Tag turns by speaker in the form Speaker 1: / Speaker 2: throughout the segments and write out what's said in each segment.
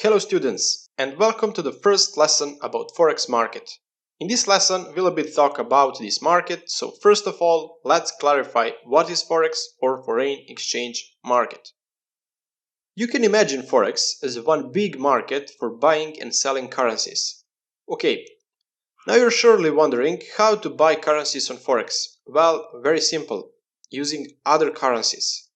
Speaker 1: Hello students, and welcome to the first lesson about Forex market. In this lesson, we'll a bit talk about this market, so first of all, let's clarify what is Forex or foreign exchange market. You can imagine Forex as one big market for buying and selling currencies. Okay, now you're surely wondering how to buy currencies on Forex. Well, very simple, using other currencies.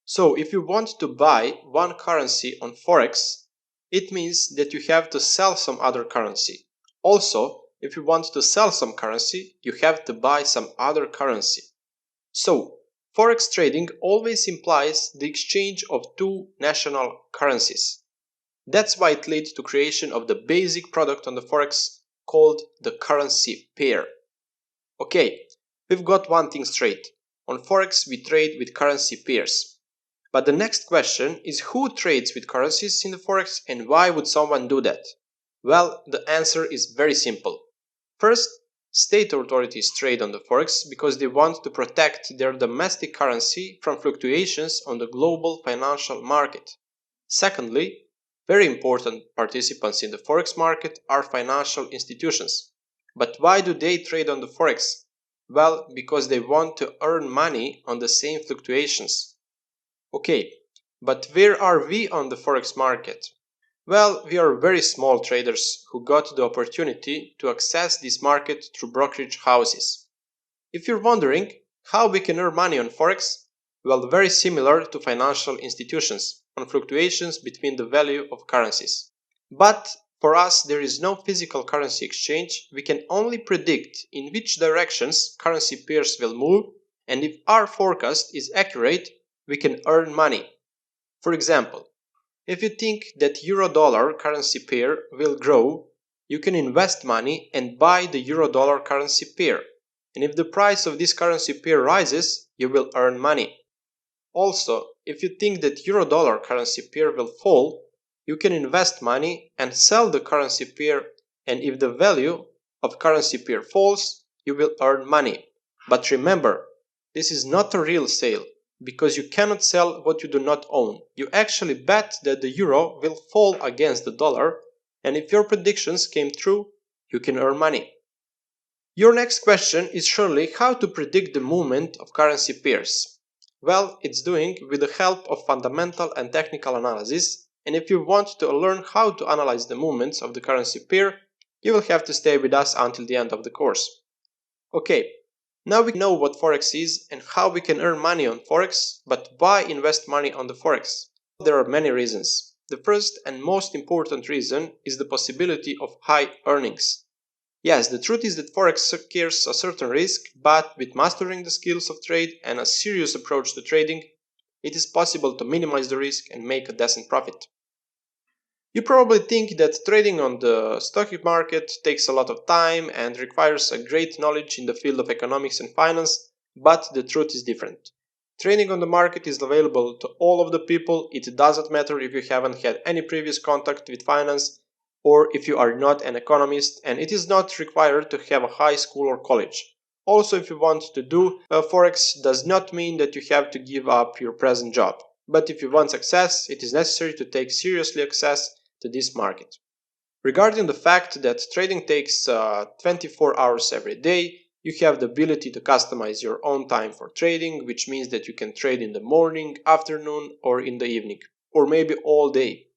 Speaker 1: So if you want to buy one currency on Forex, it means that you have to sell some other currency. Also, if you want to sell some currency, you have to buy some other currency. So, Forex trading always implies the exchange of two national currencies. That's why it leads to creation of the basic product on the Forex called the currency pair. Okay, we've got one thing straight. On Forex we trade with currency pairs. But the next question is who trades with currencies in the Forex and why would someone do that? Well, the answer is very simple. First, state authorities trade on the Forex because they want to protect their domestic currency from fluctuations on the global financial market. Secondly, very important participants in the Forex market are financial institutions. But why do they trade on the Forex? Well, because they want to earn money on the same fluctuations. Okay, but where are we on the Forex market? Well, we are very small traders who got the opportunity to access this market through brokerage houses. If you're wondering how we can earn money on Forex, well, very similar to financial institutions on fluctuations between the value of currencies. But for us, there is no physical currency exchange. We can only predict in which directions currency pairs will move, and if our forecast is accurate, we can earn money. For example, if you think that euro-dollar currency pair will grow, you can invest money and buy the euro-dollar currency pair. And if the price of this currency pair rises, you will earn money. Also, if you think that euro-dollar currency pair will fall, you can invest money and sell the currency pair, and if the value of currency pair falls, you will earn money. But remember, this is not a real sale, because you cannot sell what you do not own. You actually bet that the euro will fall against the dollar, and if your predictions came true, you can earn money. Your next question is surely how to predict the movement of currency pairs. Well, it's doing with the help of fundamental and technical analysis, and if you want to learn how to analyze the movements of the currency pair, you will have to stay with us until the end of the course. Okay, now we know what Forex is and how we can earn money on Forex, but why invest money on the Forex? There are many reasons. The first and most important reason is the possibility of high earnings. Yes, the truth is that Forex carries a certain risk, but with mastering the skills of trade and a serious approach to trading, it is possible to minimize the risk and make a decent profit. You probably think that trading on the stock market takes a lot of time and requires a great knowledge in the field of economics and finance, but the truth is different. Trading on the market is available to all of the people. It doesn't matter if you haven't had any previous contact with finance or if you are not an economist, and it is not required to have a high school or college. Also, if you want to do Forex, does not mean that you have to give up your present job. But if you want success, it is necessary to take seriously access to this market. Regarding the fact that trading takes 24 hours every day, you have the ability to customize your own time for trading, which means that you can trade in the morning, afternoon, or in the evening, or maybe all day.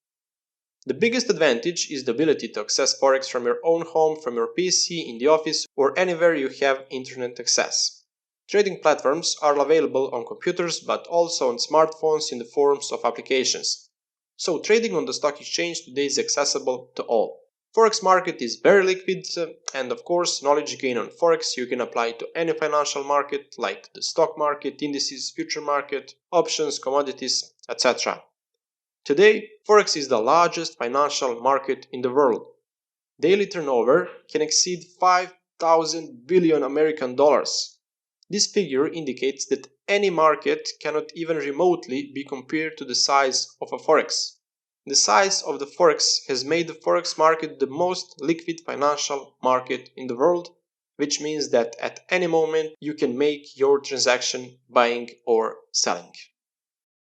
Speaker 1: The biggest advantage is the ability to access Forex from your own home, from your PC, in the office, or anywhere you have internet access. Trading platforms are available on computers, but also on smartphones in the forms of applications. So trading on the stock exchange today is accessible to all. Forex market is very liquid, and of course knowledge gained on Forex you can apply to any financial market like the stock market, indices, future market, options, commodities, etc. Today, Forex is the largest financial market in the world. Daily turnover can exceed 5,000 billion American dollars. This figure indicates that any market cannot even remotely be compared to the size of a Forex. The size of the Forex has made the Forex market the most liquid financial market in the world, which means that at any moment you can make your transaction buying or selling.